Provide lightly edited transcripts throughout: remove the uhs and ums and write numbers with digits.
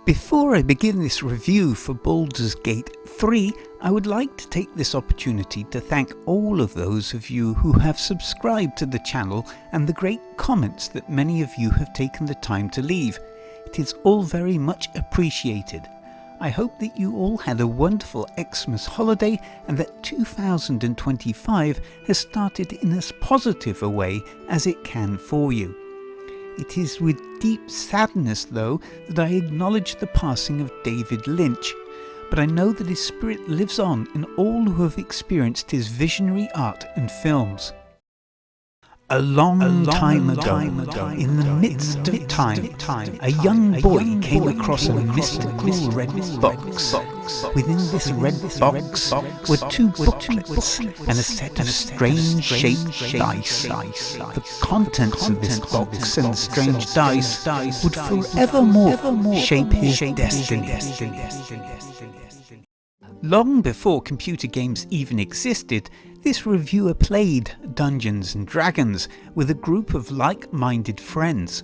Before I begin this review for Baldur's Gate 3, I would like to take this opportunity to thank all of those of you who have subscribed to the channel and the great comments that many of you have taken the time to leave. It is all very much appreciated. I hope that you all had a wonderful Xmas holiday and that 2025 has started in as positive a way as it can for you. It is with deep sadness, though, that I acknowledge the passing of David Lynch, but I know that his spirit lives on in all who have experienced his visionary art and films. A long time ago, in the midst of time, a young boy came across a mystical red box. Within this red box were two booklets and a set of strange-shaped dice. The contents of this box and the strange dice would forevermore shape his destiny. Long before computer games even existed, this reviewer played Dungeons and Dragons with a group of like-minded friends.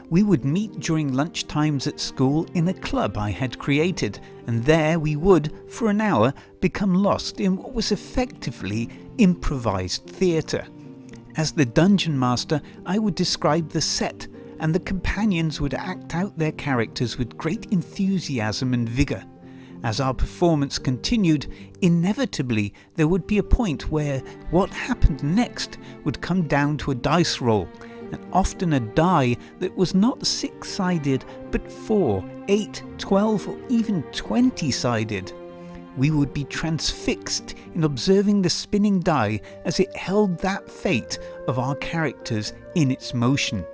We would meet during lunch times at school in a club I had created, and there we would, for an hour, become lost in what was effectively improvised theatre. As the dungeon master, I would describe the set, and the companions would act out their characters with great enthusiasm and vigour. As our performance continued, inevitably there would be a point where what happened next would come down to a dice roll, and often a die that was not 6-sided but 4, 8, 12 or even 20-sided. We would be transfixed in observing the spinning die as it held that fate of our characters in its motion.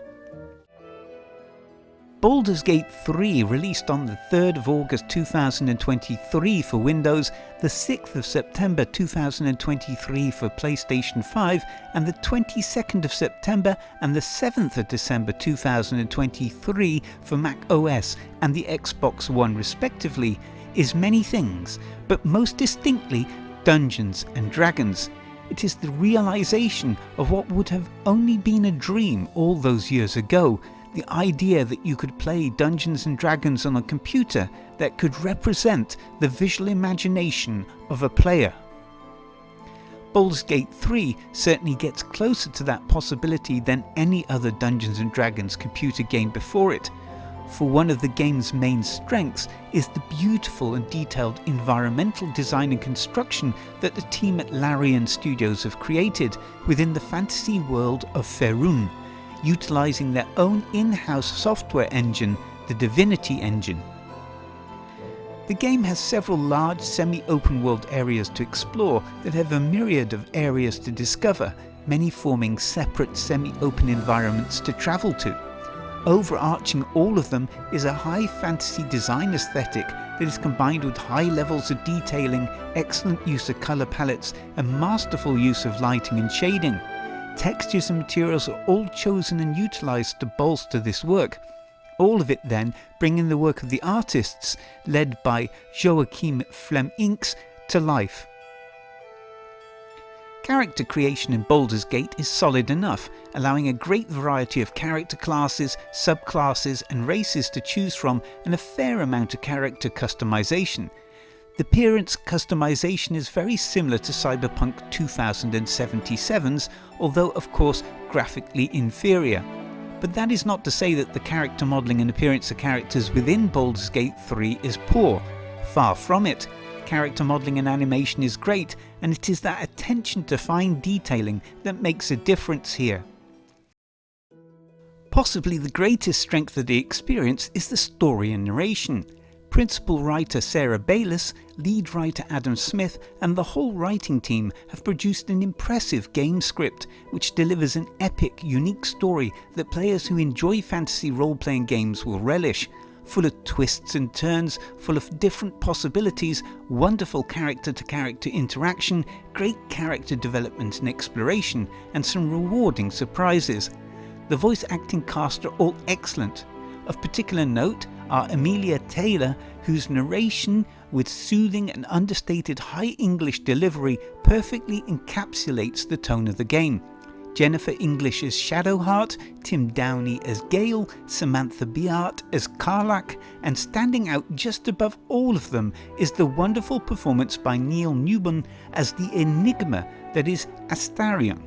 Baldur's Gate 3 released on the 3rd of August 2023 for Windows, the 6th of September 2023 for PlayStation 5, and the 22nd of September and the 7th of December 2023 for Mac OS and the Xbox One respectively, is many things, but most distinctly Dungeons and Dragons. It is the realization of what would have only been a dream all those years ago. The idea that you could play Dungeons and Dragons on a computer that could represent the visual imagination of a player. Baldur's Gate 3 certainly gets closer to that possibility than any other Dungeons and Dragons computer game before it, for one of the game's main strengths is the beautiful and detailed environmental design and construction that the team at Larian Studios have created within the fantasy world of Faerun, utilising their own in-house software engine, the Divinity engine. The game has several large semi-open world areas to explore that have a myriad of areas to discover, many forming separate semi-open environments to travel to. Overarching all of them is a high fantasy design aesthetic that is combined with high levels of detailing, excellent use of colour palettes and masterful use of lighting and shading. Textures and materials are all chosen and utilised to bolster this work. All of it then bringing the work of the artists, led by Joachim Flemminx, to life. Character creation in Baldur's Gate is solid enough, allowing a great variety of character classes, subclasses and races to choose from, and a fair amount of character customization. The appearance customization is very similar to Cyberpunk 2077's, although of course graphically inferior. But that is not to say that the character modelling and appearance of characters within Baldur's Gate 3 is poor. Far from it. Character modelling and animation is great, and it is that attention to fine detailing that makes a difference here. Possibly the greatest strength of the experience is the story and narration. Principal writer Sarah Bayless, lead writer Adam Smith and the whole writing team have produced an impressive game script which delivers an epic, unique story that players who enjoy fantasy role-playing games will relish. Full of twists and turns, full of different possibilities, wonderful character-to-character interaction, great character development and exploration, and some rewarding surprises. The voice acting cast are all excellent. Of particular note are Amelia Taylor, whose narration with soothing and understated high English delivery perfectly encapsulates the tone of the game. Jennifer English as Shadowheart, Tim Downey as Gale, Samantha Beart as Karlach, and standing out just above all of them is the wonderful performance by Neil Newbon as the enigma that is Astarion.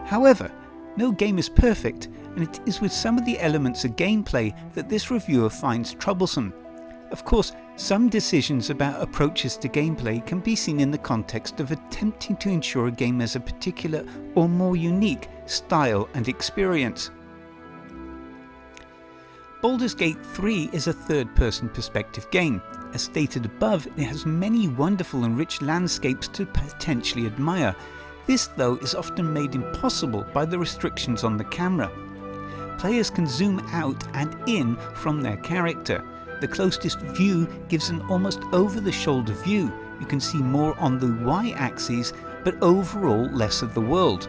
However, no game is perfect, and it is with some of the elements of gameplay that this reviewer finds troublesome. Of course, some decisions about approaches to gameplay can be seen in the context of attempting to ensure a game has a particular or more unique style and experience. Baldur's Gate 3 is a third-person perspective game. As stated above, it has many wonderful and rich landscapes to potentially admire. This, though, is often made impossible by the restrictions on the camera. Players can zoom out and in from their character. The closest view gives an almost over-the-shoulder view. You can see more on the y-axis, but overall less of the world.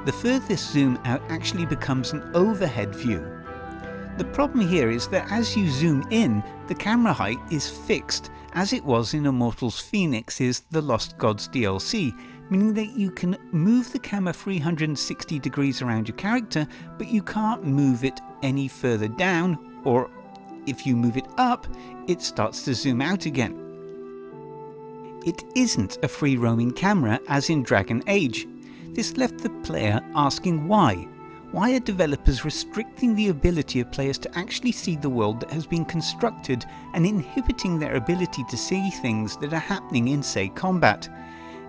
The furthest zoom out actually becomes an overhead view. The problem here is that as you zoom in, the camera height is fixed, as it was in Immortals Phoenix's The Lost Gods DLC, meaning that you can move the camera 360 degrees around your character, but you can't move it any further down, or if you move it up, it starts to zoom out again. It isn't a free-roaming camera as in Dragon Age. This left the player asking why. Why are developers restricting the ability of players to actually see the world that has been constructed and inhibiting their ability to see things that are happening in, say, combat?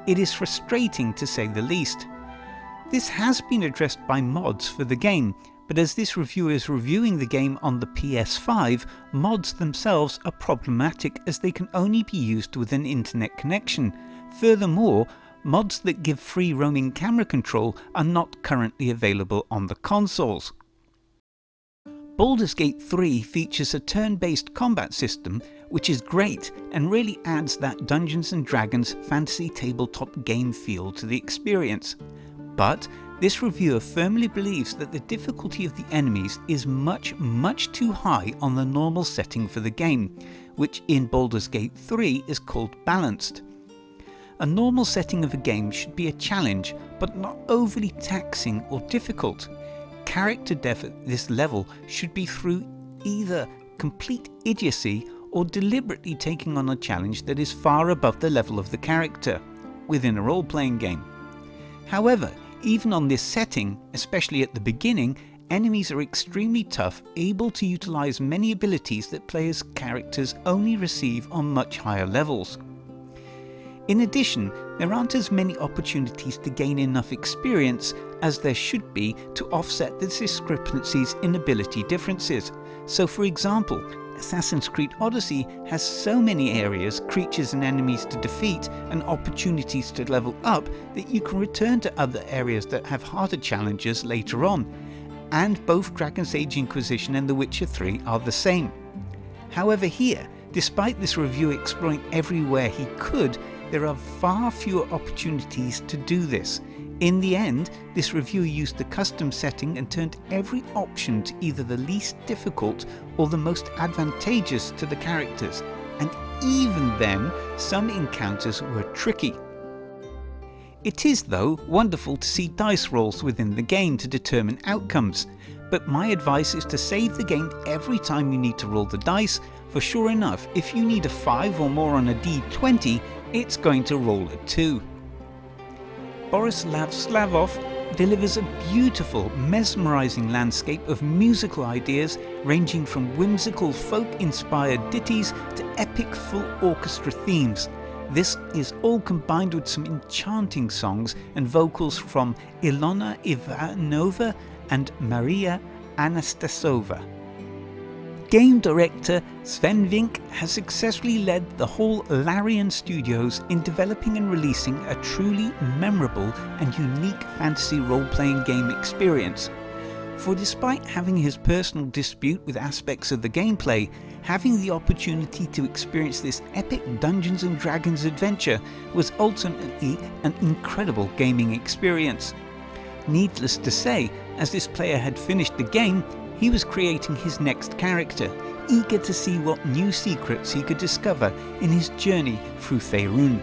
It is frustrating to say the least. This has been addressed by mods for the game, but as this reviewer is reviewing the game on the PS5, mods themselves are problematic as they can only be used with an internet connection. Furthermore, mods that give free roaming camera control are not currently available on the consoles. Baldur's Gate 3 features a turn-based combat system which is great and really adds that Dungeons & Dragons fantasy tabletop game feel to the experience. But this reviewer firmly believes that the difficulty of the enemies is much too high on the normal setting for the game, which in Baldur's Gate 3 is called balanced. A normal setting of a game should be a challenge, but not overly taxing or difficult. Character depth at this level should be through either complete idiocy or deliberately taking on a challenge that is far above the level of the character, within a role-playing game. However, even on this setting, especially at the beginning, enemies are extremely tough, able to utilize many abilities that players' characters only receive on much higher levels. In addition, there aren't as many opportunities to gain enough experience as there should be to offset the discrepancies in ability differences. So for example, Assassin's Creed Odyssey has so many areas, creatures and enemies to defeat and opportunities to level up that you can return to other areas that have harder challenges later on. And both Dragon's Age Inquisition and The Witcher 3 are the same. However here, despite this reviewer exploring everywhere he could, there are far fewer opportunities to do this. In the end, this reviewer used the custom setting and turned every option to either the least difficult or the most advantageous to the characters, and even then, some encounters were tricky. It is, though, wonderful to see dice rolls within the game to determine outcomes, but my advice is to save the game every time you need to roll the dice, for sure enough, if you need a 5 or more on a d20, it's going to roll a 2. Borislav Slavov delivers a beautiful, mesmerizing landscape of musical ideas ranging from whimsical folk-inspired ditties to epic full orchestra themes. This is all combined with some enchanting songs and vocals from Ilona Ivanova and Maria Anastasova. Game director Sven Vink has successfully led the whole Larian Studios in developing and releasing a truly memorable and unique fantasy role-playing game experience. For despite having his personal dispute with aspects of the gameplay, having the opportunity to experience this epic Dungeons & Dragons adventure was ultimately an incredible gaming experience. Needless to say, as this player had finished the game, he was creating his next character, eager to see what new secrets he could discover in his journey through Faerun.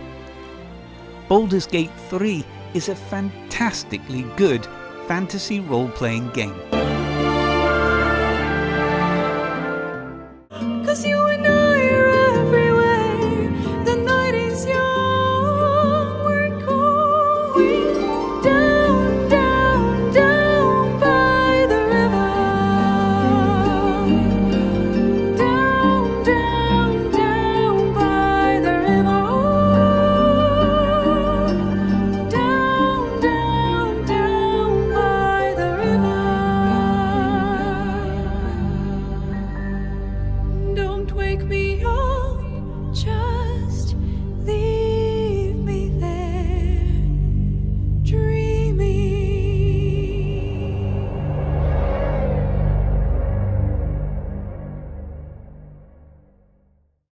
Baldur's Gate 3 is a fantastically good fantasy role-playing game.